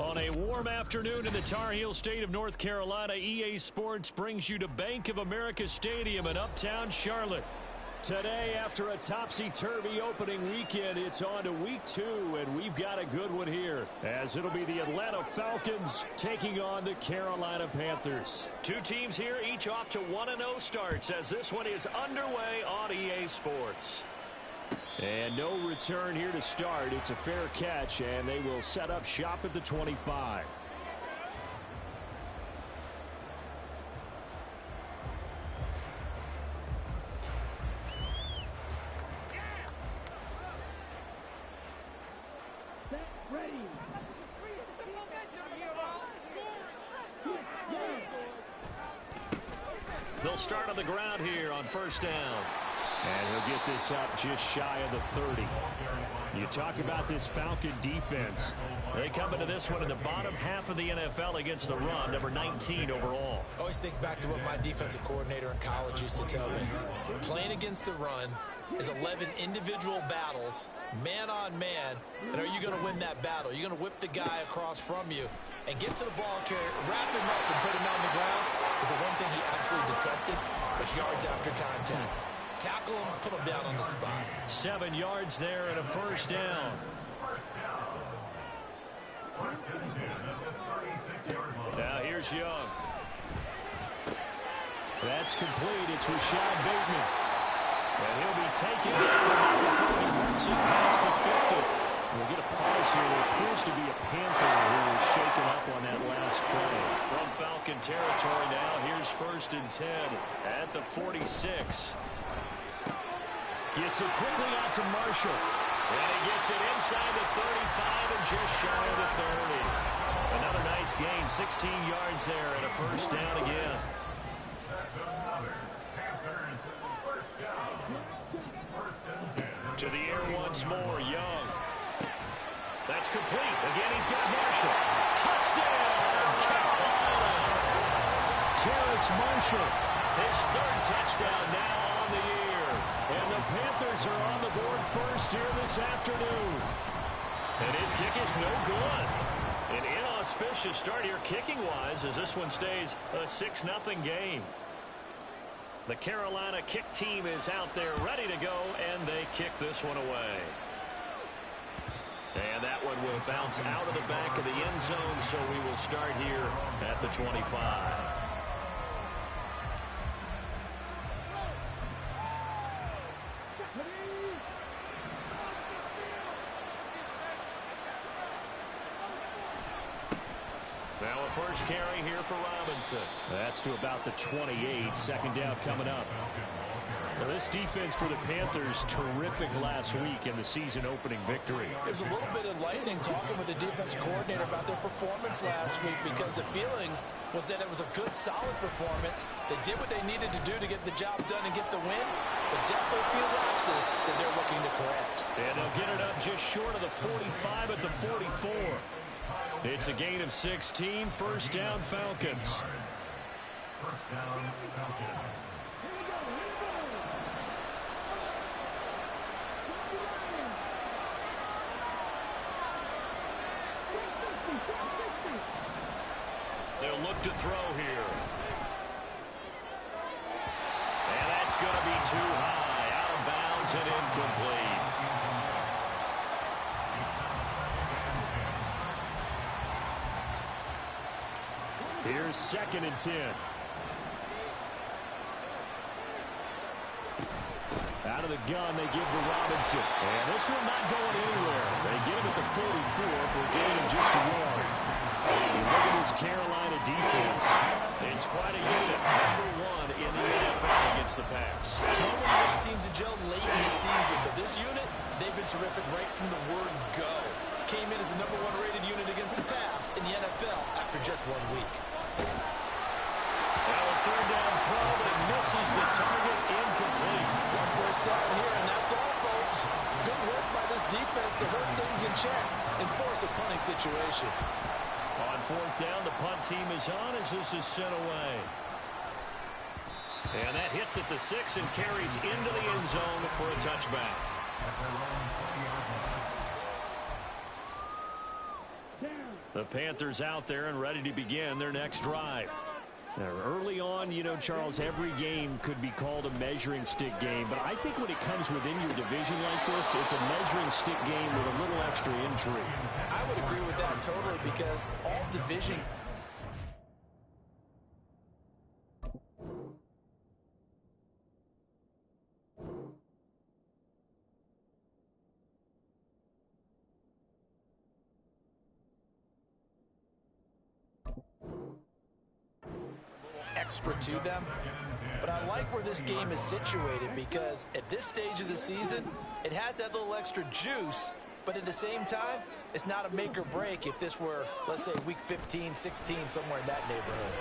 On a warm afternoon in the Tar Heel state of North Carolina, EA Sports brings you to Bank of America Stadium in uptown Charlotte. Today, after a topsy-turvy opening weekend, it's on to week 2, and we've got a good one here, as it'll be the Atlanta Falcons taking on the Carolina Panthers. Two teams here, each off to 1-0 starts, as this one is underway on EA Sports. And no return here to start. It's a fair catch, and they will set up shop at the 25. They'll start on the ground here on first down. And he'll get this up just shy of the 30. You talk about this Falcon defense. They come into this one in the bottom half of the NFL against the run, number 19 overall. I always think back to what my defensive coordinator in college used to tell me. Playing against the run is 11 individual battles, man on man, and are you going to win that battle? You're going to whip the guy across from you and get to the ball carrier, wrap him up and put him on the ground, because the one thing he absolutely detested was yards after contact. Tackle him, put him down on the spot. 7 yards there and a first down. Now here's Young. That's complete. It's Rashad Bateman. And he'll be taken down before he works it past the 50. We'll get a pause here. There appears to be a Panther who was shaken up on that last play. From Falcon territory now, here's 1st and 10 at the 46. Gets it quickly out to Marshall. And he gets it inside the 35 and just shy of the 30. Another nice gain, 16 yards there and a first down again. To the air once more, Young. That's complete. Again, he's got Marshall. Touchdown, Carolina. Terrace Marshall, his 3rd touchdown now on the year. And the Panthers are on the board first here this afternoon. And his kick is no good. An inauspicious start here kicking-wise as this one stays a 6-0 game. The Carolina kick team is out there ready to go, and they kick this one away. And that one will bounce out of the back of the end zone, so we will start here at the 25. Now a first carry here for Robinson. That's to about the 28. Second down coming up. Well, this defense for the Panthers, terrific last week in the season-opening victory. It was a little bit enlightening talking with the defense coordinator about their performance last week, because the feeling was that it was a good, solid performance. They did what they needed to do to get the job done and get the win, but definitely a few lapses that they're looking to correct. And they'll get it up just short of the 45 at the 44. It's a gain of 16. First down, Falcons. They'll look to throw here. And that's going to be too high. Out of bounds and incomplete. Here's 2nd and 10. Out of the gun, they give to Robinson. And this one not going anywhere. They get him at the 44 for a gain of just 1 yard. And look at this Carolina defense. It's quite a unit. #1 in the NFL against the pass. Normally, great teams have gelled late in the season, but this unit, they've been terrific right from the word go. Came in as the #1 rated unit against the pass in the NFL after just 1 week. Now a 3rd down throw, but it misses the target, incomplete. One first down here, and that's all, folks. Good work by this defense to hold things in check and force a punting situation. On 4th down, the punt team is on as this is sent away. And that hits at the 6 and carries into the end zone for a touchback. The Panthers out there and ready to begin their next drive. Now, early on, you know, Charles, every game could be called a measuring stick game, but I think when it comes within your division like this, it's a measuring stick game with a little extra intrigue. I would agree with that totally, because all division extra to them. But I like where this game is situated, because at this stage of the season, it has that little extra juice, but at the same time, it's not a make or break if this were, let's say, week 15, 16, somewhere in that neighborhood.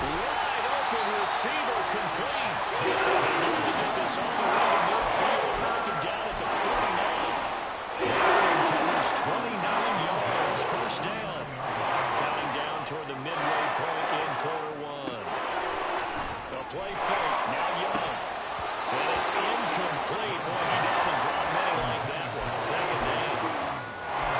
Wide open receiver complete. Able to get this all the way to midfield. Knocking down at the 49. And covers 29 yards. First down. Counting down toward the midway point in quarter one. The play fake. Now Young. And it's incomplete. Boy, he doesn't drop many like that one. Second down.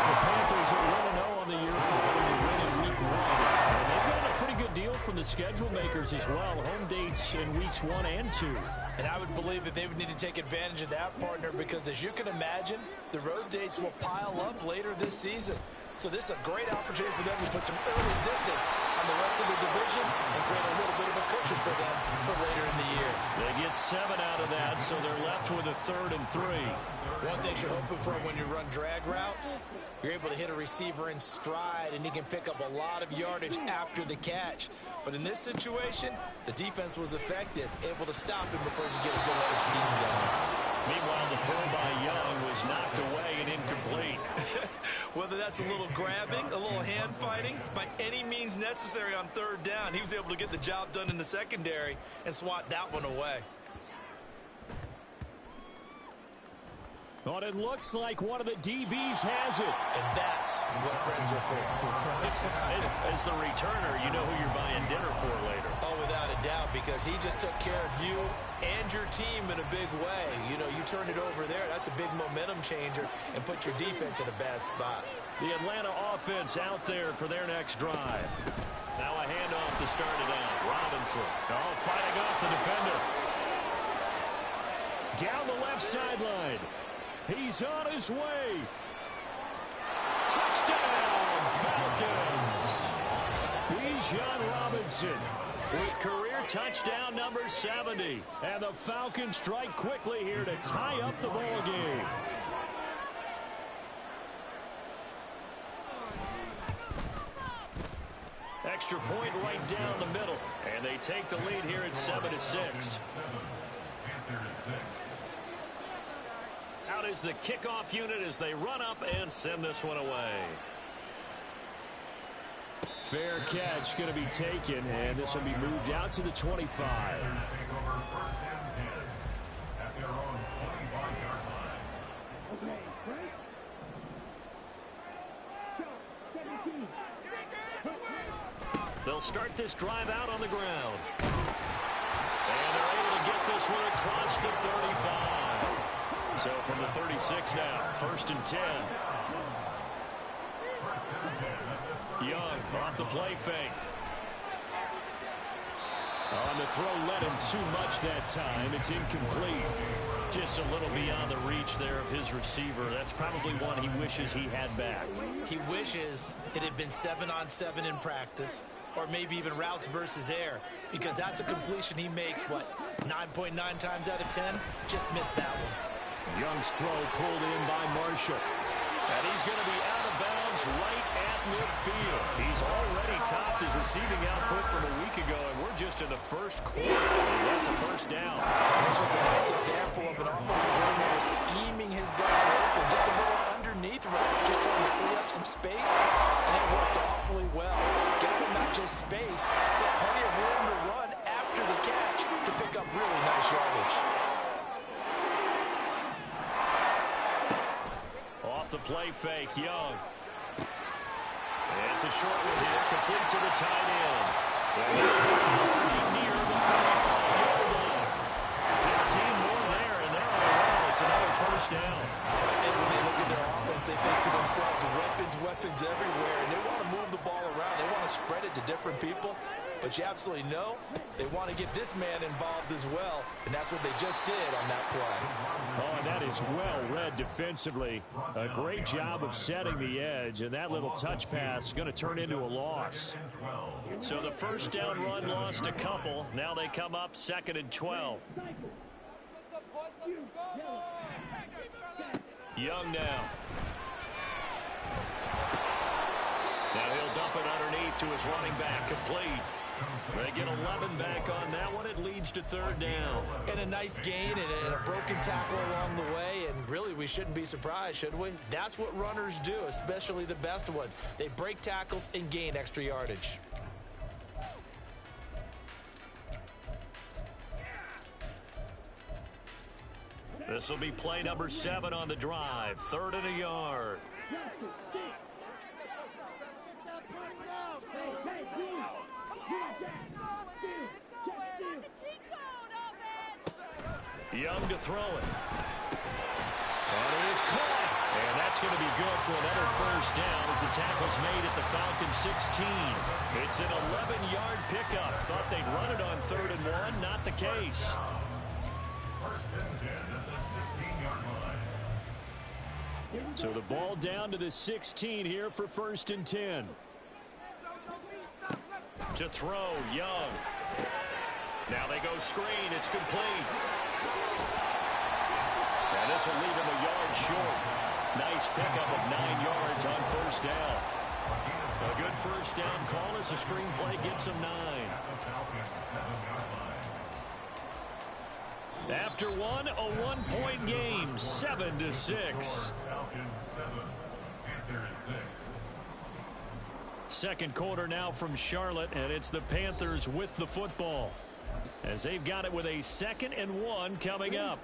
The Panthers are 1-0 on the year following a win in week 1. And they've got a pretty good deal from the schedule makers as well. Home dates in weeks 1 and 2. And I would believe that they would need to take advantage of that, partner, because as you can imagine, the road dates will pile up later this season. So this is a great opportunity for them to put some early distance on the rest of the division and create a little bit of a cushion for them for later in the year. They get 7 out of that, so they're left with a 3rd and 3. One thing you're hoping for when you run drag routes, you're able to hit a receiver in stride, and he can pick up a lot of yardage after the catch. But in this situation, the defense was effective, able to stop him before you get a good headed scheme going. Meanwhile, the throw by Young was knocked away and incomplete. Whether that's a little grabbing, a little hand fighting, by any means necessary on 3rd down, he was able to get the job done in the secondary and swat that one away. But it looks like one of the DBs has it. And that's what friends are for. As the returner, you know who you're buying dinner for later. Oh, without a doubt, because he just took care of you and your team in a big way. You know, you turn it over there, that's a big momentum changer, and put your defense in a bad spot. The Atlanta offense out there for their next drive. Now a handoff to start it out. Robinson, all fighting off the defender. Down the left sideline. He's on his way. Touchdown, Falcons. Bijan Robinson with career touchdown number 70. And the Falcons strike quickly here to tie up the ball game. Extra point right down the middle. And they take the lead here at 7-6. Out is the kickoff unit as they run up and send this one away. Fair catch going to be taken, and this will be moved out to the 25. They'll start this drive out on the ground. And they're able to get this one across the 35. So from the 36 now, 1st and 10. Young off the play fake. On the throw, let him too much that time. It's incomplete. Just a little beyond the reach there of his receiver. That's probably one he wishes he had back. He wishes it had been 7-on-7 in practice, or maybe even routes versus air, because that's a completion he makes, what, 9.9 times out of 10? Just missed that one. Young's throw pulled in by Marshall. And he's going to be out of bounds right at midfield. He's already topped his receiving output from a week ago, and we're just in the first quarter. That's a first down. This was a nice example of an offensive coordinator scheming his guy open, just a little underneath route, just trying to free up some space, and it worked awfully well. Got him not just space, but plenty of room to run after the catch to pick up really nice yardage. The play fake, Young. It's a short one here, complete to the tight end. Near the 35-yard line. 15 more there, and they're on the roll. It's another 1st first down. And when they look at their offense, they think to themselves, weapons everywhere, and they want to move the ball around. They want to spread it to different people. But you absolutely know they want to get this man involved as well, and that's what they just did on that play. Oh, and that is well read defensively. A great job of setting the edge, and that little touch pass is going to turn into a loss. So the first down run lost a couple. Now they come up 2nd and 12. Young now. Now he'll dump it underneath to his running back, complete. They get 11 back on that one. It leads to 3rd down. And a nice gain and a broken tackle along the way. And really, we shouldn't be surprised, should we? That's what runners do, especially the best ones. They break tackles and gain extra yardage. This will be play number 7 on the drive. 3rd and a yard. Young to throw it. And it is caught. And that's going to be good for another first down as the tackle's made at the Falcons 16. It's an 11-yard pickup. Thought they'd run it on 3rd and 1. Not the case. So the ball down to the 16 here for 1st and 10. To throw, Young. Now they go screen. It's complete. And this will leave him a yard short. Nice pickup of 9 yards on 1st down. A good first down call as the screenplay gets him 9. After one, a 1-point game, 7-6. Second quarter now from Charlotte, and it's the Panthers with the football as they've got it with a 2nd and 1 coming up.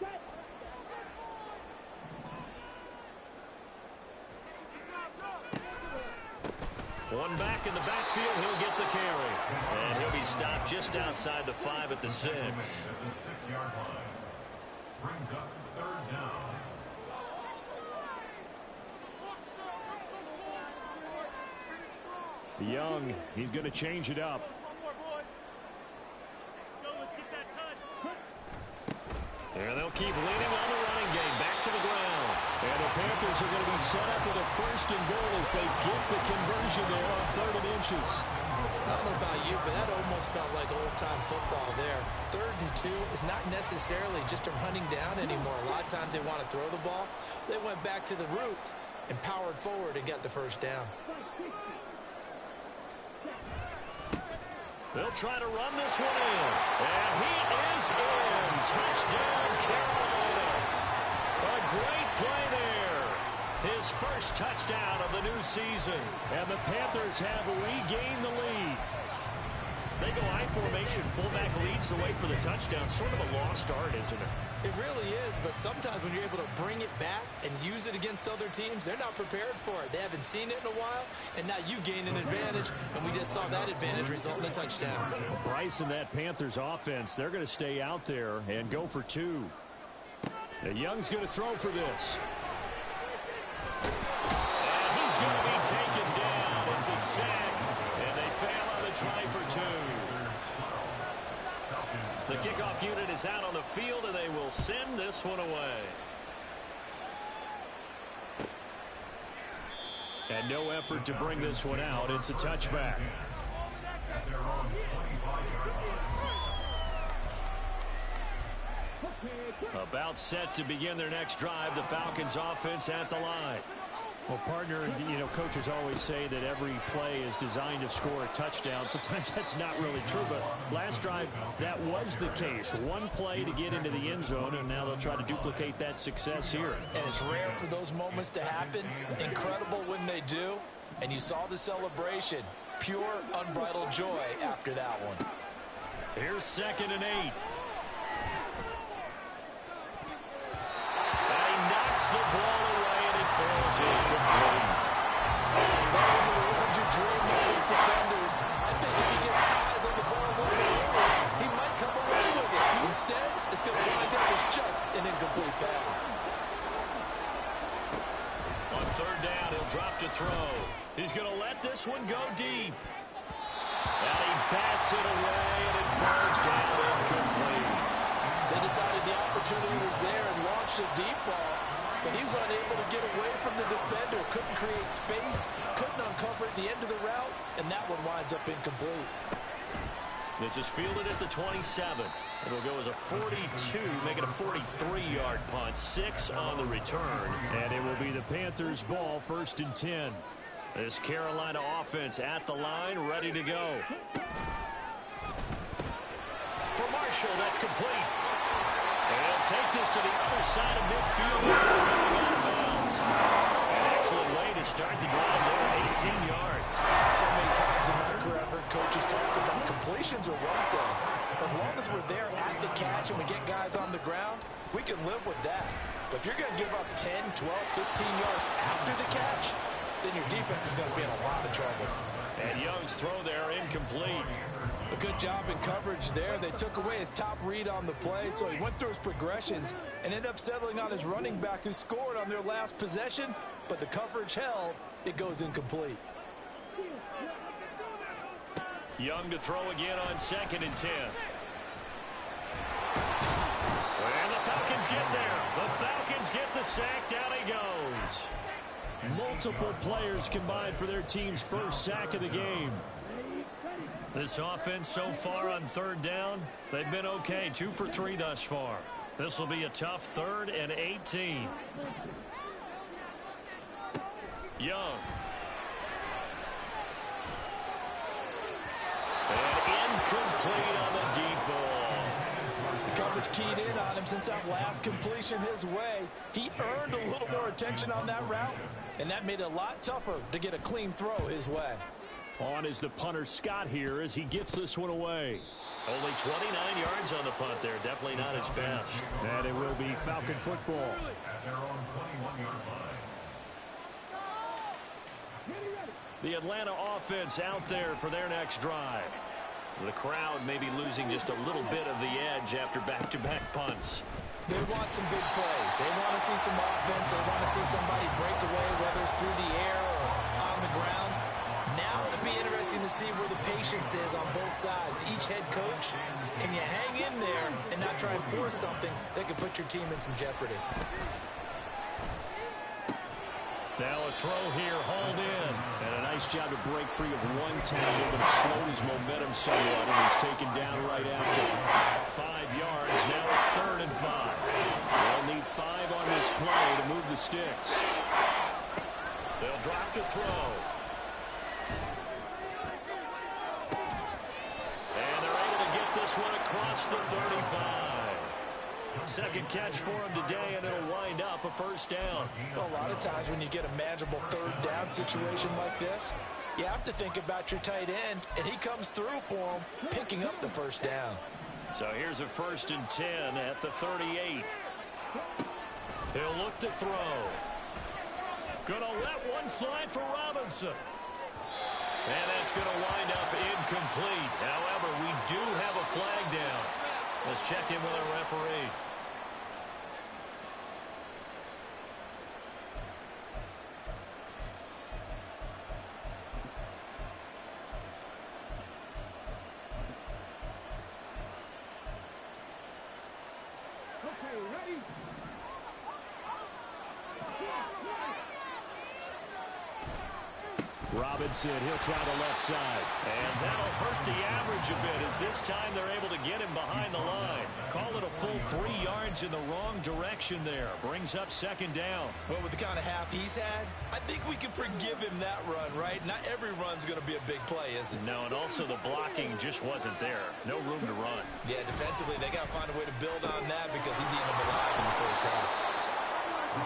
One back in the backfield, he'll get the carry. And he'll be stopped just outside the 5 at the 6. Brings up 3rd down. Young, he's going to change it up. And they'll keep leaning on the running game. Back to the ground. And the Panthers are going to be set up with a 1st and goal as they get the conversion there on 3rd and inches. I don't know about you, but that almost felt like old-time football there. 3rd and 2 is not necessarily just a running down anymore. A lot of times they want to throw the ball. They went back to the roots and powered forward and got the first down. They'll try to run this one in. And he is in. Touchdown, Carolina. A great play there. His first touchdown of the new season. And the Panthers have regained the lead. They go I formation. Fullback leads the way for the touchdown. Sort of a lost art, isn't it? It really is, but sometimes when you're able to bring it back and use it against other teams, they're not prepared for it. They haven't seen it in a while, and now you gain an advantage, and we just saw that advantage result in a touchdown. Bryce and that Panthers offense, they're going to stay out there and go for 2. And Young's going to throw for this. And he's going to be taken down. It's a sack, and they fail on the try for 2. The kickoff unit is out on the field, and they will send this one away. And no effort to bring this one out. It's a touchback. About set to begin their next drive. The Falcons offense at the line. Well, partner, you know, coaches always say that every play is designed to score a touchdown. Sometimes that's not really true, but last drive, that was the case. One play to get into the end zone, and now they'll try to duplicate that success here. And it's rare for those moments to happen. Incredible when they do. And you saw the celebration. Pure, unbridled joy after that one. Here's 2nd and 8. And he knocks the ball away, and it falls incomplete. Those are the ones you dream of as defenders. I think if he gets eyes on the ball a little bit earlier, he might come away with it. Instead, it's going to wind up as just an incomplete pass. He's going to let this one go deep. And he bats it away, and it falls down incomplete. They decided the opportunity was there and launched a deep ball, but he was unable to get away from the defender. Couldn't create space, couldn't uncover at the end of the route, and that one winds up incomplete. This is fielded at the 27. It'll go as a 42, make it a 43-yard punt. 6 on the return. And it will be the Panthers' ball, 1st and 10. This Carolina offense at the line, ready to go. For Marshall, that's complete. And take this to the other side of midfield before going out of bounds. An excellent way to start the drive there, 18 yards. So many times in my career, I've heard coaches talk about completions are one thing. As long as we're there at the catch and we get guys on the ground, we can live with that. But if you're going to give up 10, 12, 15 yards after the catch, then your defense is going to be in a lot of trouble. And Young's throw there incomplete. A good job in coverage there. They took away his top read on the play, so he went through his progressions and ended up settling on his running back who scored on their last possession, but the coverage held. It goes incomplete. Young to throw again on 2nd and 10. And the Falcons get there. The Falcons get the sack. Down he goes. Multiple players combined for their team's first sack of the game. This offense so far on 3rd down, they've been okay. 2 for 3 thus far. This will be a tough 3rd and 18. Young. And incomplete on the deep ball. The coverage keyed in on him since that last completion his way. He earned a little more attention on that route, and that made it a lot tougher to get a clean throw his way. On is the punter Scott here as he gets this one away. Only 29 yards on the punt there. Definitely not his best. And it will be Falcon football. The Atlanta offense out there for their next drive. The crowd may be losing just a little bit of the edge after back-to-back punts. They want some big plays. They want to see some offense. They want to see somebody break away, whether it's through the air or on the ground. Now it'll be interesting to see where the patience is on both sides. Each head coach, can you hang in there and not try and force something that could put your team in some jeopardy? Now a throw here, hauled in. And a nice job to break free of one tackle, but it slowed his momentum somewhat, and he's taken down right after. 5 yards, now it's 3rd and 5. They'll need 5 on this play to move the sticks. They'll drop to throw. And they're able to get this one across the 35. Second catch for him today, and it'll wind up a 1st down. Well, a lot of times when you get a manageable 3rd down situation like this, you have to think about your tight end, and he comes through for him, picking up the 1st down. So here's a 1st and 10 at the 38. He'll look to throw. Gonna let one fly for Robinson. And that's going to wind up incomplete. However, we do have a flag down. Let's check in with our referee. Robinson, he'll try the left side. And that'll hurt the average a bit as this time they're able to get him behind the line. Call it a full 3 yards in the wrong direction there. Brings up 2nd down. Well, with the kind of half he's had, I think we can forgive him that run, right? Not every run's going to be a big play, is it? No, and also the blocking just wasn't there. No room to run. Yeah, defensively, they got to find a way to build on that because he's eating them alive in the 1st half.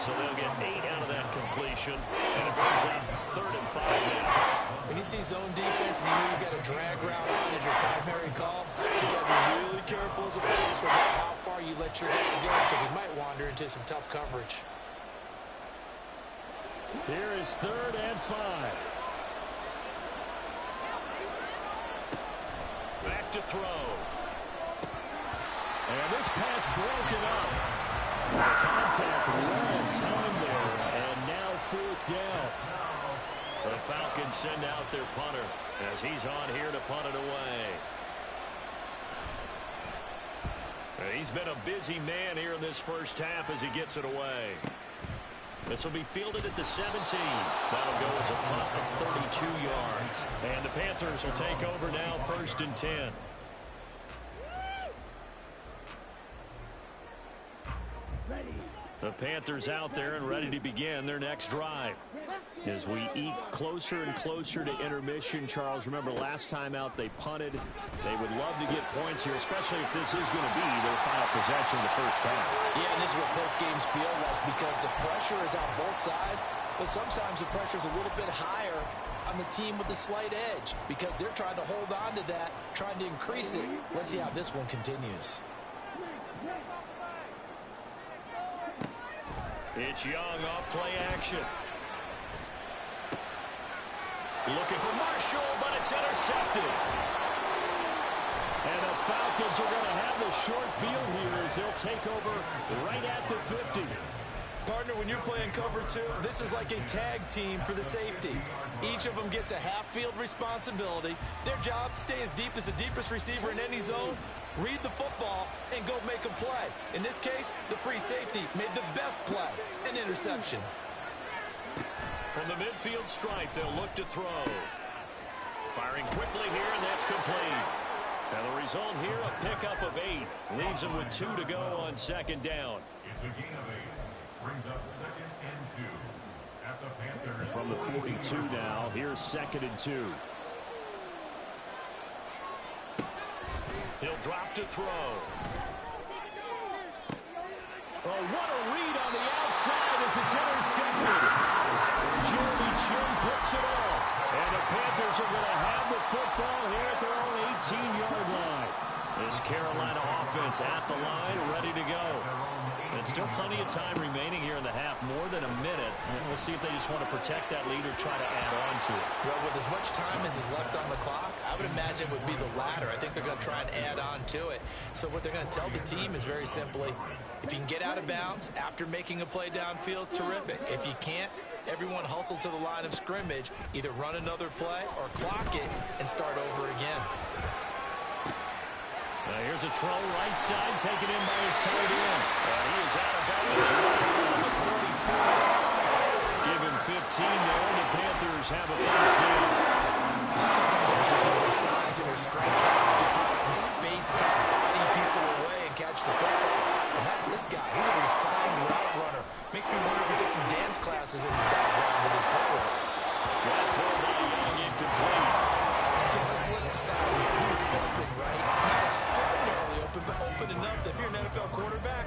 So they'll get 8 out of that completion, and it brings up 3rd and 5 now. When you see zone defense and you know you've got a drag route on as your primary call, you got to be really careful as a passer about how far you let your guy go because he might wander into some tough coverage. Here is 3rd and 5. Back to throw. And this pass broken up. The contact well timed there, and now 4th down. The Falcons send out their punter as he's on here to punt it away. He's been a busy man here in this first half as he gets it away. This will be fielded at the 17. That'll go as a punt of 32 yards. And the Panthers will take over now, 1st and 10. The Panthers out there and ready to begin their next drive. As we eat closer and closer to intermission, Charles, remember last time out they punted. They would love to get points here, especially if this is going to be their final possession of the first half. Yeah, and this is what close games feel like because the pressure is on both sides, but sometimes the pressure is a little bit higher on the team with the slight edge because they're trying to hold on to that, trying to increase it. Let's see how this one continues. It's Young off play action. Looking for Marshall, but it's intercepted. And the Falcons are going to have the short field here as they'll take over right at the 50. Partner, when you're playing cover 2, this is like a tag team for the safeties. Each of them gets a half-field responsibility. Their job, stay as deep as the deepest receiver in any zone, read the football, and go make a play. In this case, the free safety made the best play, an interception. From the midfield stripe, they'll look to throw. Firing quickly here, and that's complete. And the result here, a pickup of 8. Leaves them with 2 to go on 2nd down. It's a gain of 8. Brings up 2nd and 2 at the Panthers. From the 42 now, here's 2nd and 2. He'll drop to throw. Oh, what a read on the outside as it's intercepted. Jeremy Chin picks it off. And the Panthers are going to have the football here at their own 18-yard line. This Carolina offense at the line, ready to go. And still plenty of time remaining here in the half, more than a minute. And we'll see if they just want to protect that lead or try to add on to it. Well, with as much time as is left on the clock, I would imagine it would be the latter. I think they're going to try and add on to it. So what they're going to tell the team is very simply, if you can get out of bounds after making a play downfield, terrific. If you can't, everyone hustle to the line of scrimmage, either run another play or clock it and start over again. Here's a throw right side, taken in by his tight end. He is out of bounds right at 34. Give him 15 there, and the Panthers have a first down. Tight ends just use their size and their strength, trying to get out some space and kind of body people away and catch the football. But not this guy. He's a refined route runner. Makes me wonder if he takes some dance classes in his background with his footwork. That throw by Young incomplete. Okay, let's decide here. He was open, right? Not extraordinarily open, but open enough that if you're an NFL quarterback,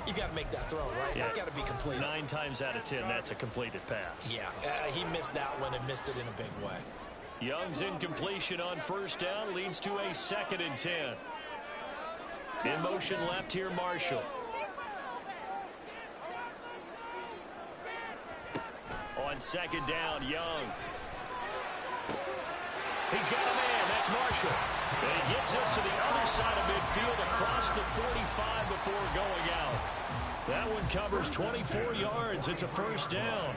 you got to make that throw, right? That's got to be complete. 9 times out of 10, that's a completed pass. Yeah, he missed that one and missed it in a big way. Young's incompletion on first down leads to a 2nd and 10. In motion left here, Marshall. On 2nd down, Young. He's got a man. That's Marshall. And he gets us to the other side of midfield across the 45 before going out. That one covers 24 yards. It's a first down.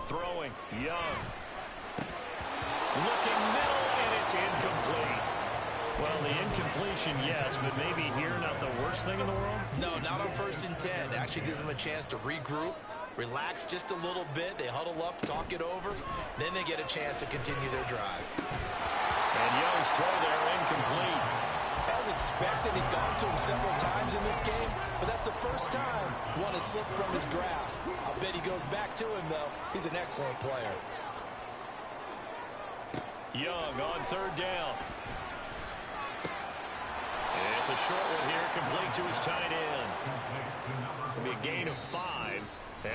Throwing, Young. Looking middle, and it's incomplete. Well, the incompletion, yes, but maybe here not the worst thing in the world? No, not on 1st and 10. It actually gives them a chance to regroup, relax just a little bit. They huddle up, talk it over. Then they get a chance to continue their drive. And Young's throw there incomplete. As expected, he's gone to him several times in this game, but that's the first time one has slipped from his grasp. I'll bet he goes back to him, though. He's an excellent player. Young on 3rd down. It's a short one here, complete to his tight end. It'll be a gain of 5,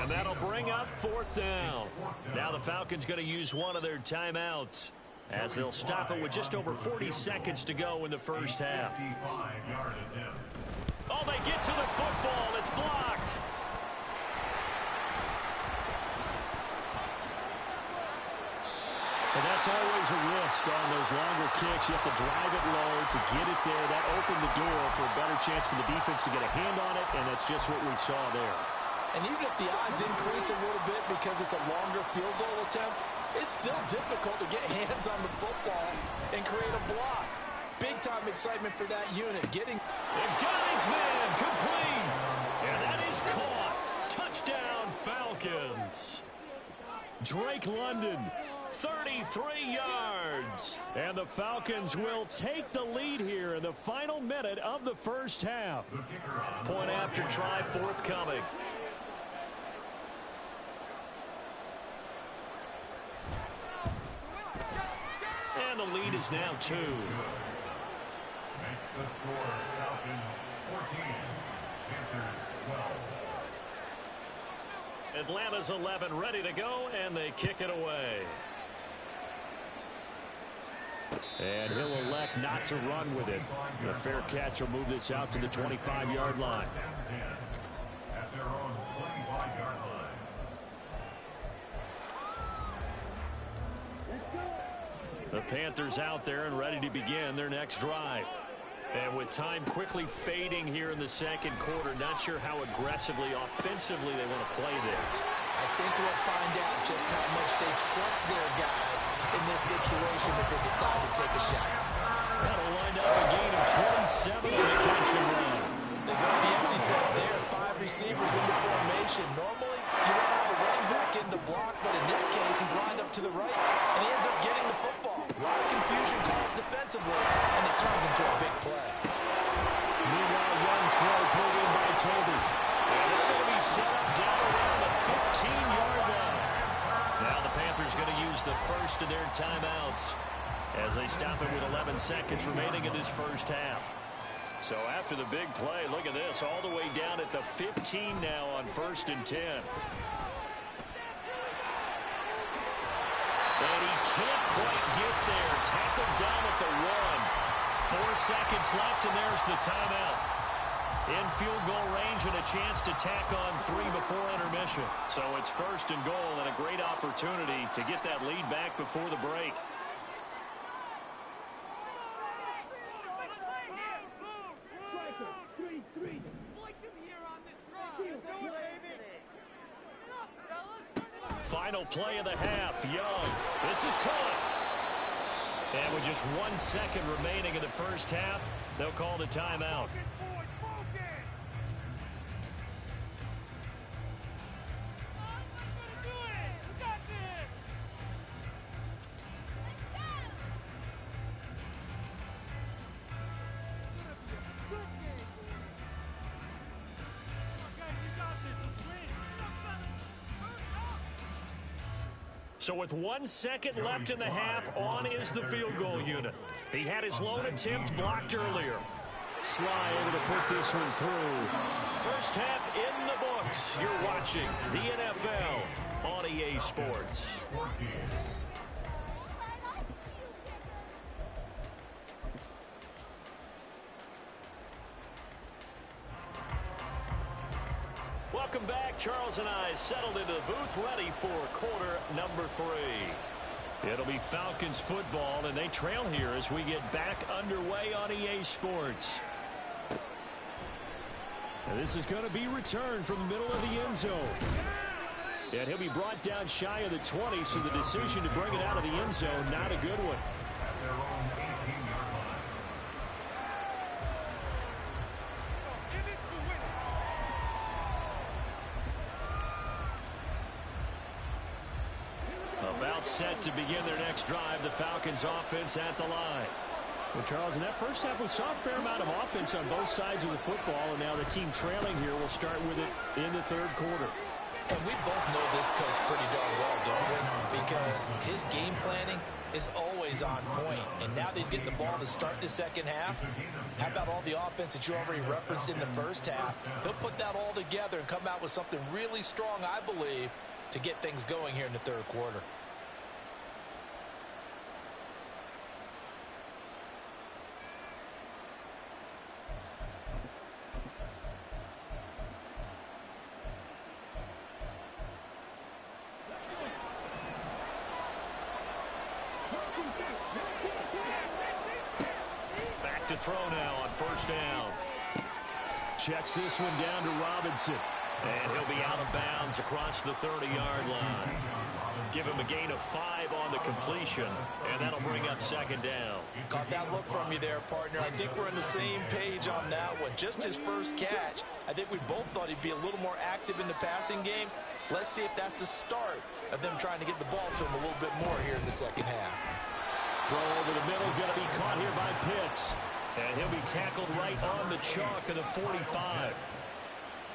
and that'll bring up 4th down. Now the Falcons going to use one of their timeouts as they'll stop it with just over 40 seconds to go in the first half. Oh, they get to the football. It's blocked. And that's always a risk on those longer kicks. You have to drive it low to get it there. That opened the door for a better chance for the defense to get a hand on it, and that's just what we saw there. And even if the odds increase a little bit because it's a longer field goal attempt, it's still difficult to get hands on the football and create a block. Big-time excitement for that unit. And got his man complete. And that is caught. Touchdown, Falcons. Drake London, 33 yards. And the Falcons will take the lead here in the final minute of the first half. Point after try forthcoming. And the lead is now 2. Makes the score Falcons 14, Panthers 12. Atlanta's 11 ready to go, and they kick it away. And he'll elect not to run with it. The fair catch will move this out to the 25-yard line. At their own 25-yard line. The Panthers out there and ready to begin their next drive. And with time quickly fading here in the second quarter, not sure how aggressively, offensively they want to play this. I think we'll find out just how much they trust their guys in this situation if they decide to take a shot. That'll wind up a gain of 27 on the catch and run. They got the empty set there, 5 receivers into formation. Normally, you want to have a running back in the block, but in this case, he's lined up to the right, and he ends up getting the football. A lot of confusion caused defensively, and it turns into a big play. Meanwhile, young throw pulled in by Toby. And they're going to be set up down around the 15-yard line. Now the Panthers going to use the first of their timeouts as they stop it with 11 seconds remaining in this first half. So after the big play, look at this, all the way down at the 15 now on 1st and 10. And he can't quite get there. Tackled down at the 1. 4 seconds left, and there's the timeout. In field goal range and a chance to tack on 3 before intermission. So it's 1st and goal and a great opportunity to get that lead back before the break. Final play of the half. Young. This is caught. And with just 1 second remaining in the first half, they'll call the timeout. So with 1 second left in the half, on is the field goal unit. He had his lone attempt blocked earlier. Sly able to put this one through. First half in the books. You're watching the NFL on EA Sports. Welcome back. Charles and I settled into the booth ready for quarter number 3. It'll be Falcons football, and they trail here as we get back underway on EA Sports. And this is going to be returned from the middle of the end zone. And he'll be brought down shy of the 20, so the decision to bring it out of the end zone, not a good one. At their own 18-yard line. About set to begin their next drive, the Falcons offense at the line. Well, Charles, in that first half, we saw a fair amount of offense on both sides of the football, and now the team trailing here will start with it in the third quarter. And we both know this coach pretty darn well, don't we? Because his game planning is always on point. And now that he's getting the ball to start the second half, how about all the offense that you already referenced in the first half? He'll put that all together and come out with something really strong, I believe, to get things going here in the third quarter. Back to throw now on first down. Checks this one down to Robinson. And he'll be out of bounds across the 30-yard line. Give him a gain of 5 on the completion, and that'll bring up second down. Caught that look from you there, partner. I think we're on the same page on that one. Just his first catch. I think we both thought he'd be a little more active in the passing game. Let's see if that's the start of them trying to get the ball to him a little bit more here in the second half. Throw over the middle, going to be caught here by Pitts. And he'll be tackled right on the chalk of the 45.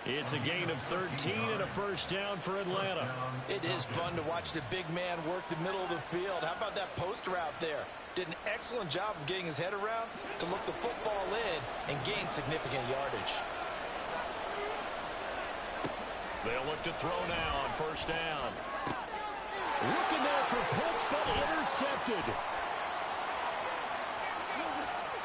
It's a gain of 13 and a first down for Atlanta. It is fun to watch the big man work the middle of the field. How about that post route there? Did an excellent job of getting his head around to look the football in and gain significant yardage. They'll look to throw now on first down. Looking there for Pitts, but intercepted.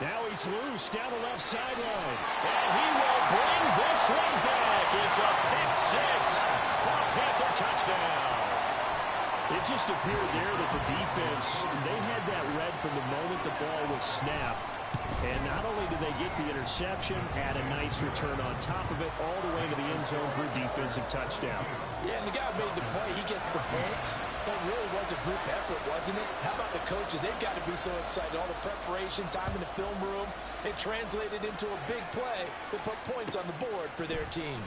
Now he's loose down the left sideline. And he will bring this one back. It's a pick six for a Panther touchdown. It just appeared there that the defense, they had that read from the moment the ball was snapped. And not only did they get the interception, add a nice return on top of it, all the way to the end zone for a defensive touchdown. Yeah, and the guy made the play. He gets the points. That really was a group effort, wasn't it? How about the coaches? They've got to be so excited. All the preparation, time in the film room, it translated into a big play that put points on the board for their team.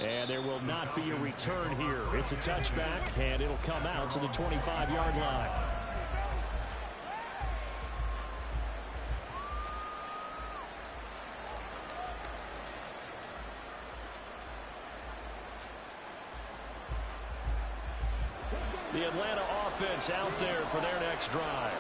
And there will not be a return here. It's a touchback, and it'll come out to the 25-yard line. The Atlanta offense out there for their next drive.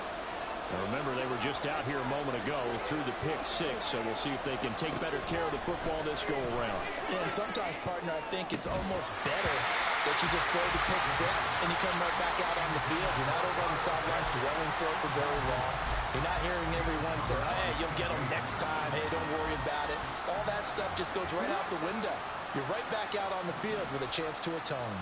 Now remember, they were just out here a moment ago through the pick six, so we'll see if they can take better care of the football this go-around. Yeah, and sometimes, partner, I think it's almost better that you just throw the pick six and you come right back out on the field. You're not over on the sidelines dwelling for it for very long. You're not hearing everyone say, hey, you'll get them next time. Hey, don't worry about it. All that stuff just goes right out the window. You're right back out on the field with a chance to atone.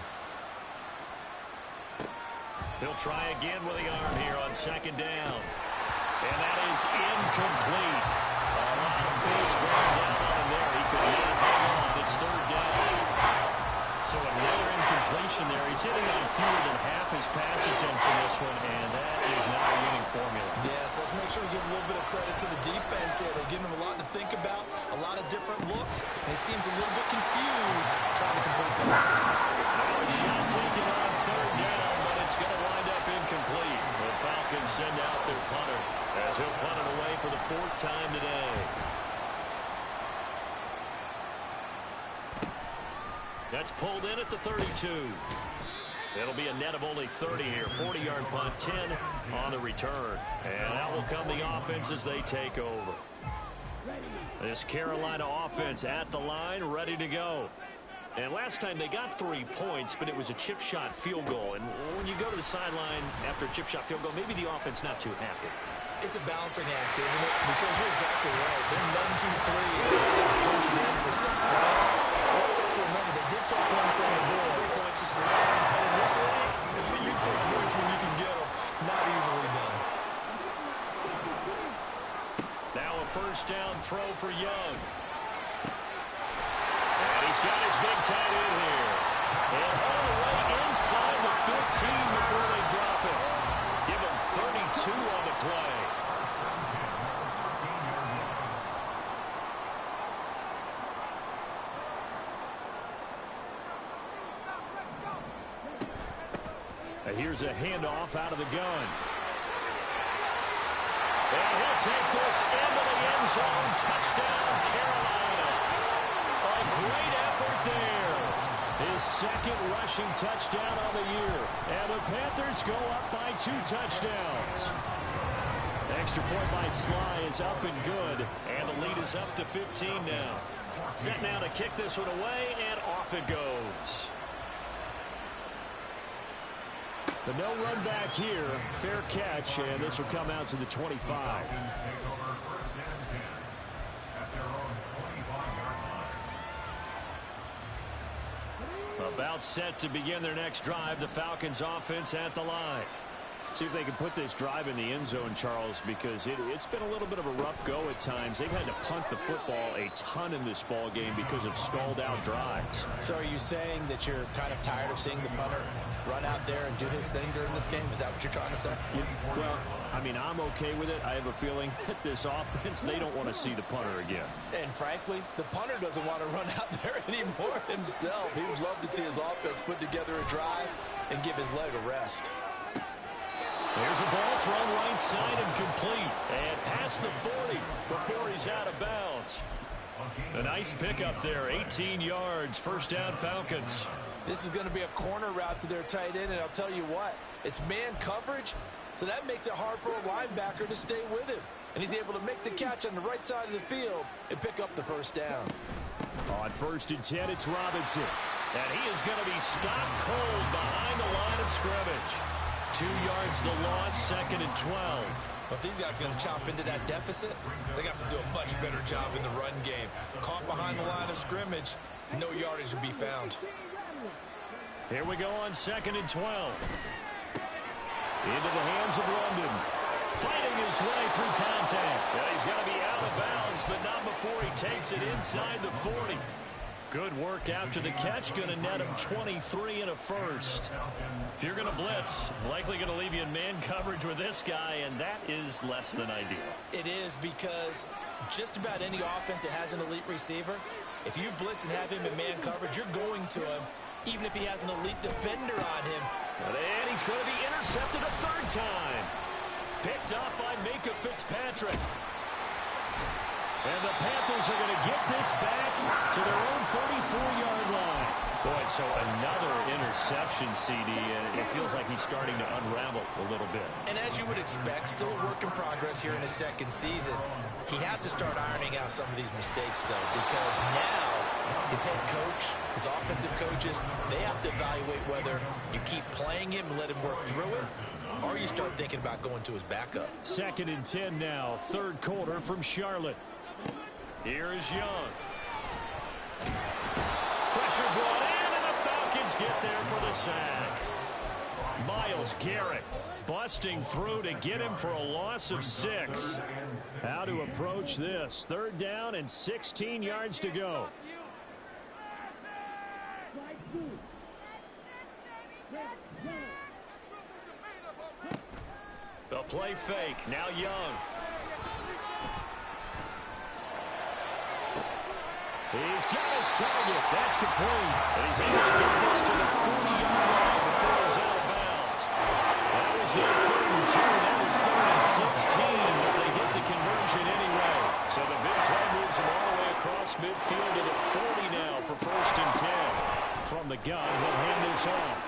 He'll try again with the arm here on second down. And that is incomplete. A lot of force bearing down on him there. He could not hang on. It's third down. So another incompletion there. He's hitting on fewer than half his pass attempts in this one, and that is not a winning formula. Yes, let's make sure we give a little bit of credit to the defense here. They're giving him a lot to think about, a lot of different looks, and he seems a little bit confused trying to complete passes. Now a shot taken on third down, but it's going to wind up incomplete. The Falcons send out their punter as he'll punt it away for the fourth time today. That's pulled in at the 32. It'll be a net of only 30 here. 40-yard punt, 10 on the return. And out will come the offense as they take over. This Carolina offense at the line, ready to go. And last time they got 3 points, but it was a chip shot field goal. And when you go to the sideline after a chip shot field goal, maybe the offense not too happy. It's a balancing act, isn't it? Because you're exactly right. They're none too pleased. They're punching in for 6 points. But let's have to remember, they did put points on the board. 3 points is 3. And in this league, you take points when you can get them. Not easily done. Now a first down throw for Young. And he's got his big tight end here. And all the way inside the 15 before they drop it. Give him 32 on the play. Here's a handoff out of the gun. And he'll take this into the end zone. Touchdown, Carolina. A great effort there. His second rushing touchdown on the year. And the Panthers go up by 2 touchdowns. Extra point by Sly is up and good. And the lead is up to 15 now. Set now to kick this one away, and off it goes. The no run back here. Fair catch, and this will come out to the 25. About set to begin their next drive. The Falcons offense at the line. See if they can put this drive in the end zone, Charles, because it's been a little bit of a rough go at times. They've had to punt the football a ton in this ball game because of stalled-out drives. So are you saying that you're kind of tired of seeing the punter run out there and do his thing during this game? Is that what you're trying to say? Yeah, well, I mean, I'm okay with it. I have a feeling that this offense, they don't want to see the punter again. And frankly, the punter doesn't want to run out there anymore himself. He would love to see his offense put together a drive and give his leg a rest. There's a ball thrown right side and complete. And past the 40 before he's out of bounds. A nice pickup there, 18 yards, first down Falcons. This is going to be a corner route to their tight end, and I'll tell you what, it's man coverage, so that makes it hard for a linebacker to stay with him. And he's able to make the catch on the right side of the field and pick up the first down. On 1st and 10, it's Robinson. And he is going to be stopped cold behind the line of scrimmage. 2 yards the loss, 2nd and 12. Well, if these guys are going to chop into that deficit, they got to do a much better job in the run game. Caught behind the line of scrimmage, no yardage to be found. Here we go on 2nd and 12. Into the hands of London. Fighting his way through contact. Well, he's going to be out of bounds, but not before he takes it inside the 40. Good work after the catch. Going to net him 23 and a first. If you're going to blitz, likely going to leave you in man coverage with this guy, and that is less than ideal. It is, because just about any offense that has an elite receiver, if you blitz and have him in man coverage, you're going to him, even if he has an elite defender on him. And he's going to be intercepted a 3rd time. Picked up by Micah Fitzpatrick. And the Panthers are going to get this back to their own 44-yard line. Boy, so another interception, CD, and it feels like he's starting to unravel a little bit. And as you would expect, still a work in progress here in his 2nd season. He has to start ironing out some of these mistakes, though, because now his head coach, his offensive coaches, they have to evaluate whether you keep playing him and let him work through it, or you start thinking about going to his backup. 2nd and 10 now, 3rd quarter from Charlotte. Here is Young. Pressure brought in, and the Falcons get there for the sack. Myles Garrett busting through to get him for a loss of 6. How to approach this? 3rd down and 16 yards to go. The play fake. Now Young. He's got his target. That's complete. And he's able to get this to the 40-yard line before he's out of bounds. That was no 3rd and 2. That was 3rd and 16, but they get the conversion anyway. So the big play moves him all the way across midfield to the 40 now for 1st and 10. From the gun, he'll hand this off.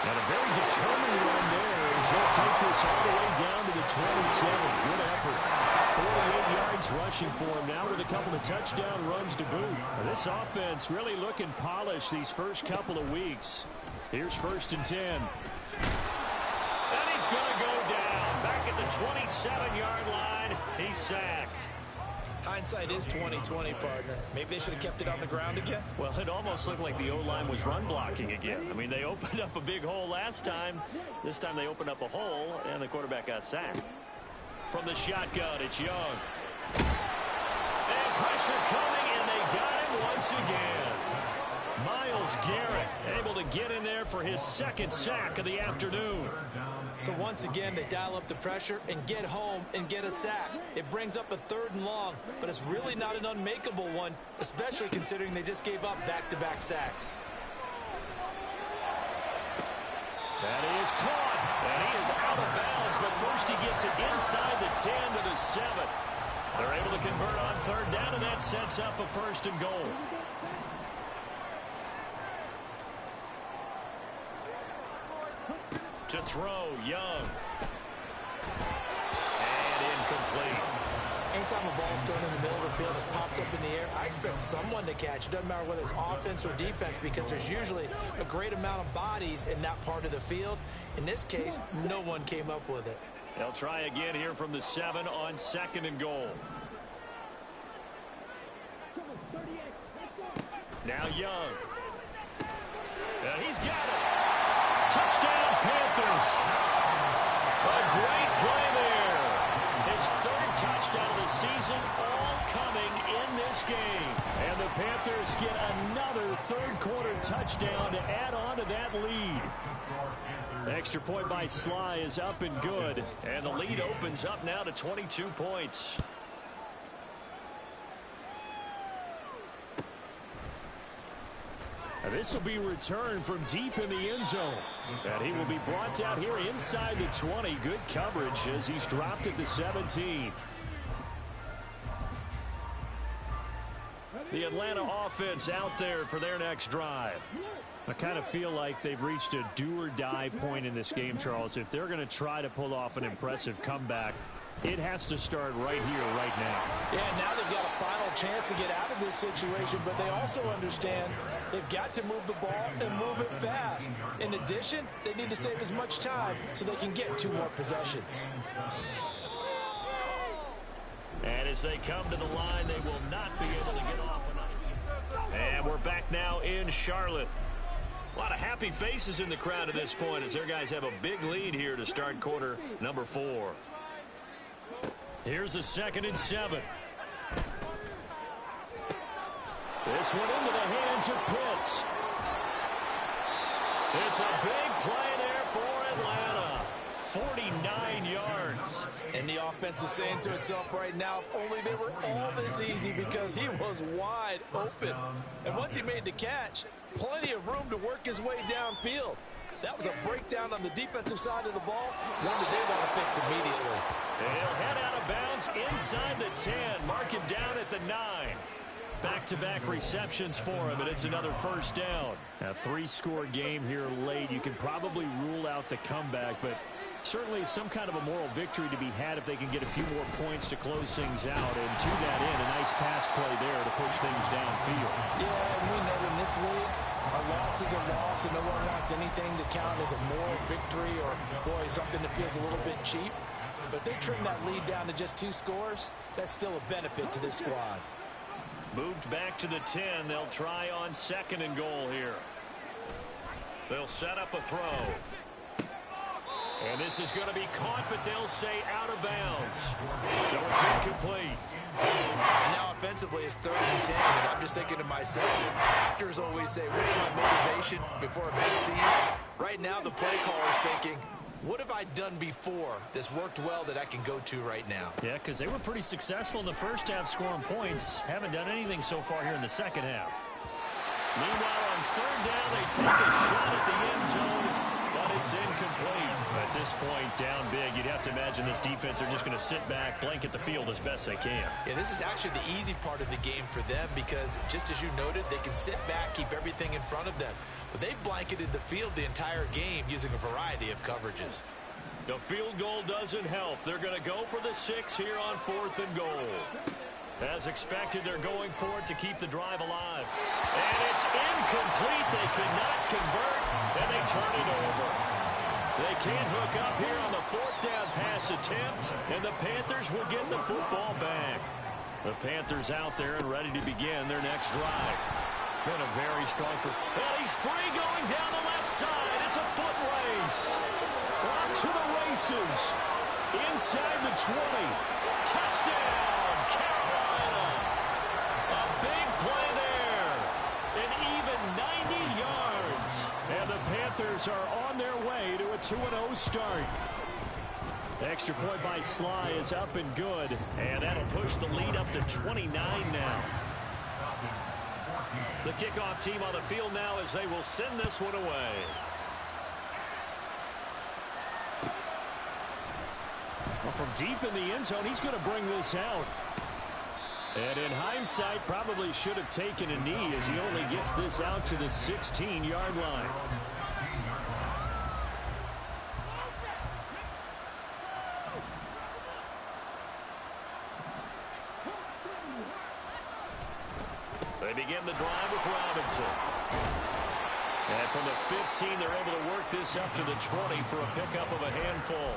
And a very determined run there as he'll take this all the way down to the 27. Good effort. 48 yards rushing for him now with a couple of touchdown runs to boot. This offense really looking polished these first couple of weeks. Here's 1st and 10. And he's going to go down. Back at the 27-yard line. He's sacked. Hindsight is 20/20, partner. Maybe they should have kept it on the ground again. Well, it almost looked like the O-line was run blocking again. I mean, they opened up a big hole last time. This time they opened up a hole, and the quarterback got sacked. From the shotgun, it's Young. And pressure coming, and they got him once again. Myles Garrett able to get in there for his 2nd sack of the afternoon. So once again, they dial up the pressure and get home and get a sack. It brings up a 3rd and long, but it's really not an unmakeable one, especially considering they just gave up back-to-back sacks. That is caught, and he is out of bounds, but first he gets it inside the 10 to the 7. They're able to convert on 3rd down, and that sets up a 1st and goal. To throw, Young. And incomplete. Anytime a ball's thrown in the middle of the field, it's popped up in the air, I expect someone to catch. It doesn't matter whether it's offense or defense, because there's usually a great amount of bodies in that part of the field. In this case, no one came up with it. They'll try again here from the 7 on 2nd and goal. Now Young. And he's got it. Touchdown, Panthers. Panthers. A great play there. His third touchdown of the season, all coming in this game. And the Panthers get another third-quarter touchdown to add on to that lead. The extra point by Sly is up and good. And the lead opens up now to 22 points. This will be returned from deep in the end zone. And he will be brought down here inside the 20. Good coverage as he's dropped at the 17. The Atlanta offense out there for their next drive. I kind of feel like they've reached a do-or-die point in this game, Charles. If they're going to try to pull off an impressive comeback, it has to start right here, right now. Yeah, now they've got a final chance to get out of this situation, but they also understand they've got to move the ball and move it fast. In addition, they need to save as much time so they can get 2 more possessions. And as they come to the line, they will not be able to get off another. And we're back now in Charlotte. A lot of happy faces in the crowd at this point as their guys have a big lead here to start quarter number 4. Here's a 2nd and 7. This one into the hands of Pitts. It's a big play there for Atlanta. 49 yards. And the offense is saying to itself right now, if only they were all this easy, because he was wide open. And once he made the catch, plenty of room to work his way downfield. That was a breakdown on the defensive side of the ball, one that they want to fix immediately. And he'll head out of bounds inside the 10. Mark him down at the 9. Back-to-back receptions for him, and it's another first down. A 3-score game here late. You can probably rule out the comeback, but certainly some kind of a moral victory to be had if they can get a few more points to close things out. And to that end, a nice pass play there to push things downfield. Yeah, and we know in this league, a loss is a loss, and no one wants anything to count as a moral victory or, boy, something that feels a little bit cheap. But if they trim that lead down to just 2 scores, that's still a benefit to this squad. Moved back to the 10. They'll try on 2nd and goal here. They'll set up a throw. And this is going to be caught, but they'll say out of bounds. So it's incomplete. And now offensively it's 3rd and 10, and I'm just thinking to myself, actors always say, what's my motivation before a big scene? Right now the play caller is thinking, what have I done before that's worked well that I can go to right now? Yeah, because they were pretty successful in the first half scoring points. Haven't done anything so far here in the second half. Meanwhile, on 3rd down, they take a shot at the end zone, but it's incomplete. At this point, down big, you'd have to imagine this defense are just going to sit back, blanket the field as best they can. Yeah, this is actually the easy part of the game for them because, just as you noted, they can sit back, keep everything in front of them. But they've blanketed the field the entire game using a variety of coverages. The field goal doesn't help. They're going to go for the 6 here on 4th and goal. As expected, they're going for it to keep the drive alive. And it's incomplete. They could not convert, and they turn it over. They can't hook up here on the 4th down pass attempt, and the Panthers will get the football back. The Panthers out there and ready to begin their next drive. Been a very strong performance. Well, he's free going down the left side. It's a foot race. Off to the races. Inside the 20. Touchdown, Carolina. A big play there. An even 90 yards. And the Panthers are on their way to a 2-0 start. Extra point by Sly is up and good. And that'll push the lead up to 29 now. The kickoff team on the field now as they will send this one away. Well, from deep in the end zone, he's going to bring this out. And in hindsight, probably should have taken a knee as he only gets this out to the 16-yard line. They begin the drive with Robinson. And from the 15, they're able to work this up to the 20 for a pickup of a handful.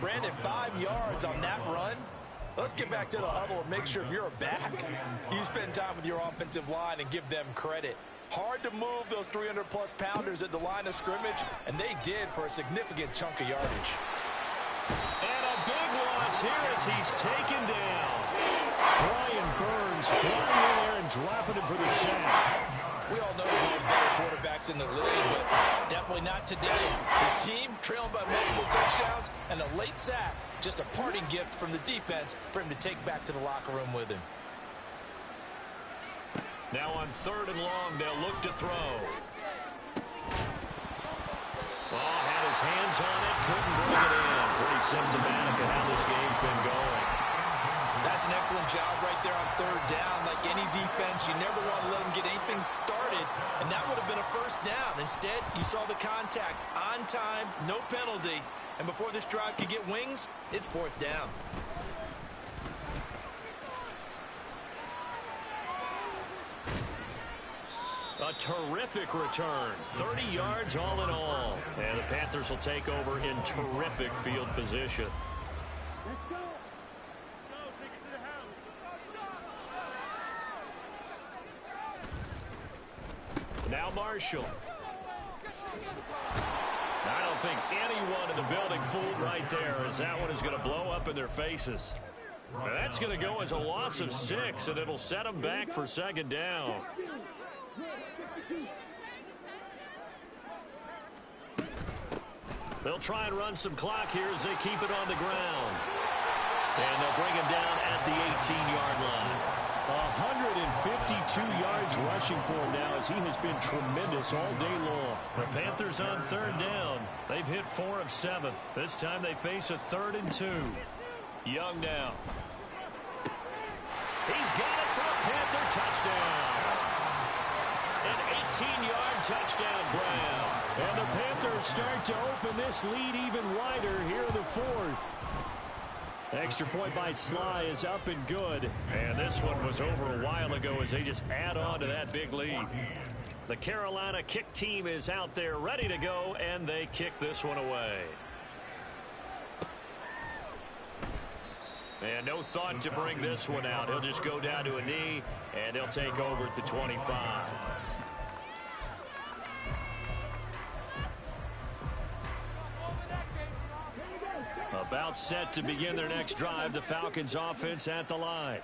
Brandon, 5 yards on that run. Let's get back to the huddle and make sure if you're a back, you spend time with your offensive line and give them credit. Hard to move those 300-plus pounders at the line of scrimmage, and they did for a significant chunk of yardage. And a big loss here as he's taken down. Brian Burns flying in there and dropping him for the sack. We all know he's one of the better quarterbacks in the league, but definitely not today. His team trailing by multiple touchdowns and a late sack. Just a parting gift from the defense for him to take back to the locker room with him. Now on 3rd and long, they'll look to throw. Oh, had his hands on it, couldn't bring it in. Pretty symptomatic of how this game's been going. That's an excellent job right there on 3rd down. Like any defense, you never want to let them get anything started, and that would have been a 1st down. Instead, you saw the contact on time, no penalty, and before this drive could get wings, it's 4th down. A terrific return. 30 yards all in all. And the Panthers will take over in terrific field position. Let's go. Go, take it to the house. Now Marshall. I don't think anyone in the building fooled right there, as that one is going to blow up in their faces. Now that's going to go as a loss of 6, and it'll set them back for 2nd down. They'll try and run some clock here as they keep it on the ground. And they'll bring him down at the 18-yard line. 152 yards rushing for him now as he has been tremendous all day long. The Panthers on 3rd down. They've hit 4 of 7. This time they face a 3rd and 2. Young now. He's got it for a Panther touchdown. An 18-yard touchdown grab. And the Panthers start to open this lead even wider here in the 4th. Extra point by Sly is up and good. And this one was over a while ago as they just add on to that big lead. The Carolina kick team is out there ready to go, and they kick this one away. And no thought to bring this one out. He'll just go down to a knee, and they'll take over at the 25. About set to begin their next drive. The Falcons offense at the line.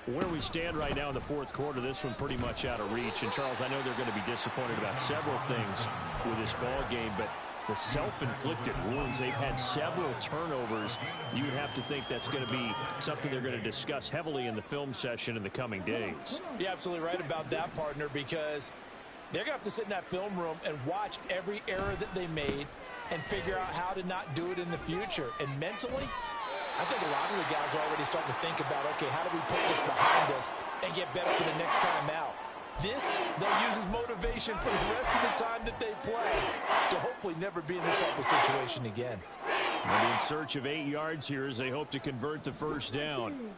Where we stand right now in the 4th quarter, this one pretty much out of reach. And, Charles, I know they're going to be disappointed about several things with this ball game, but the self-inflicted wounds, they've had several turnovers. You would have to think that's going to be something they're going to discuss heavily in the film session in the coming days. You're absolutely right about that, partner, because they're going to have to sit in that film room and watch every error that they made and figure out how to not do it in the future. And mentally, I think a lot of the guys are already starting to think about, okay, how do we put this behind us and get better for the next time out? This, they'll use as motivation for the rest of the time that they play to hopefully never be in this type of situation again. They'll be in search of 8 yards here as they hope to convert the 1st down.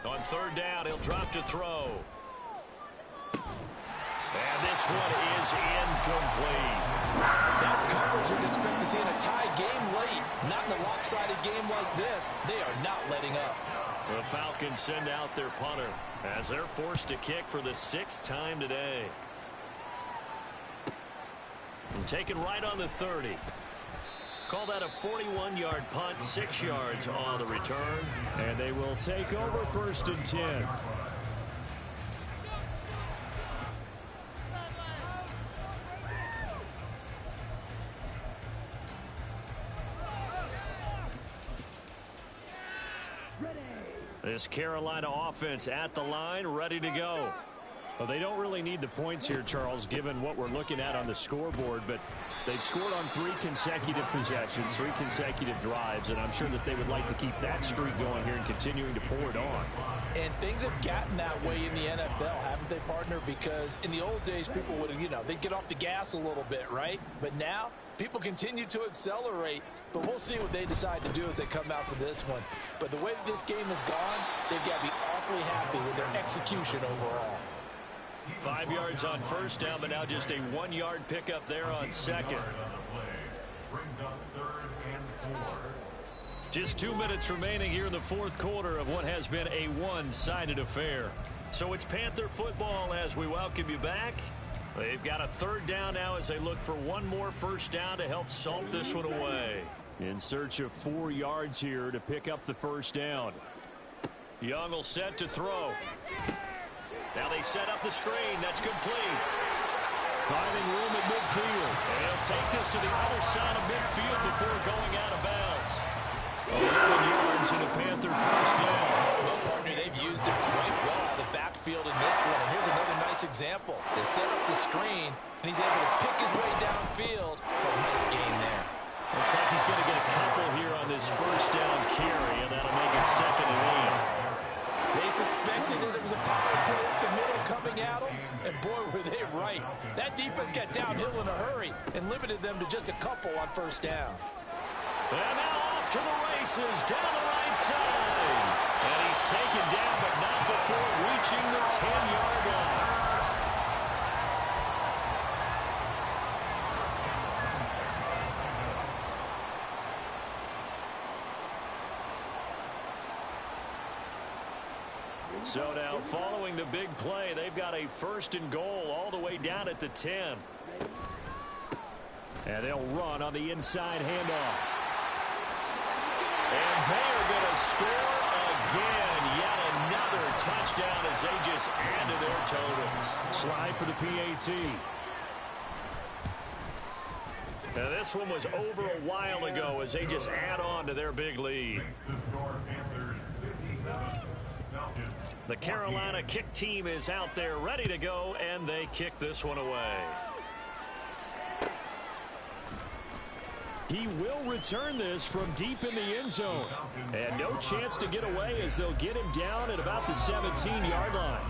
On 3rd down, he'll drop to throw. And this one is incomplete. That's coverage you'd expect to see in a tie game late. Not in a lopsided game like this. They are not letting up. The Falcons send out their punter as they're forced to kick for the 6th time today. And taken right on the 30. Call that a 41-yard punt, 6 yards on the return. And they will take over 1st and 10. This Carolina offense at the line, ready to go. Well, they don't really need the points here, Charles, given what we're looking at on the scoreboard, but they've scored on 3 consecutive possessions, 3 consecutive drives, and I'm sure that they would like to keep that streak going here and continuing to pour it on. And things have gotten that way in the NFL, haven't they, partner? Because in the old days, people would, they'd get off the gas a little bit, right? But now, people continue to accelerate, but we'll see what they decide to do as they come out for this one. But the way that this game has gone, they've got to be awfully happy with their execution overall. 5 yards on 1st down, but now just a 1-yard pickup there on 2nd. Just 2 minutes remaining here in the 4th quarter of what has been a one-sided affair. So it's Panther football as we welcome you back. They've got a third down now as they look for one more first down to help salt this one away. In search of 4 yards here to pick up the first down. Young will set to throw. Now they set up the screen. That's complete. Finding room at midfield. And he'll take this to the other side of midfield before going out of bounds. 11 yards and a Panther first down. Well, partner, they've used it quite well out of the backfield in this one. And here's another nice example. They set up the screen, and he's able to pick his way downfield for a nice gain there. Looks like he's going to get a couple here on this first down carry, and that'll make it 2nd and 8. They suspected that it was a power play up the middle coming at them, and boy, were they right. That defense got downhill in a hurry and limited them to just a couple on first down. And now off to the races, down the right side. And he's taken down, but not before reaching the 10-yard line. So now, following the big play, they've got a 1st and goal all the way down at the 10. And they'll run on the inside handoff. And they are going to score again. Yet another touchdown as they just add to their totals. Slide for the PAT. Now this one was over a while ago as they just add on to their big lead. The Carolina kick team is out there ready to go, and they kick this one away. He will return this from deep in the end zone. And no chance to get away as they'll get him down at about the 17-yard line.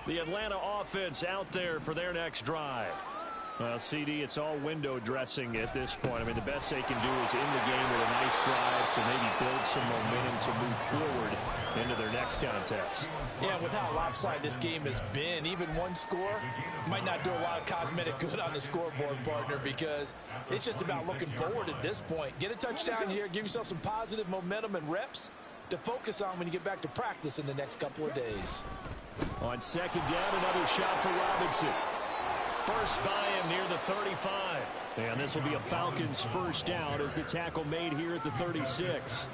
The Atlanta offense out there for their next drive. Well, CD, it's all window dressing at this point. I mean, the best they can do is end the game with a nice drive to maybe build some momentum to move forward into their next contest. Yeah, with how lopsided this game has been, even one score might not do a lot of cosmetic good on the scoreboard, partner, because it's just about looking forward at this point. Get a touchdown here, give yourself some positive momentum and reps to focus on when you get back to practice in the next couple of days. On 2nd down, another shot for Robinson. First by him near the 35. And this will be a Falcons first down as the tackle made here at the 36.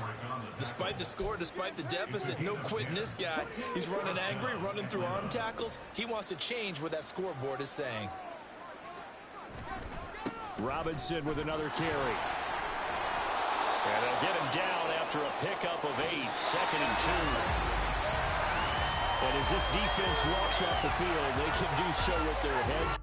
Despite the score, despite the deficit, no quitting this guy. He's running angry, running through arm tackles. He wants to change what that scoreboard is saying. Robinson with another carry. And they'll get him down after a pickup of 8, 2nd and 2. And as this defense walks off the field, they can do so with their heads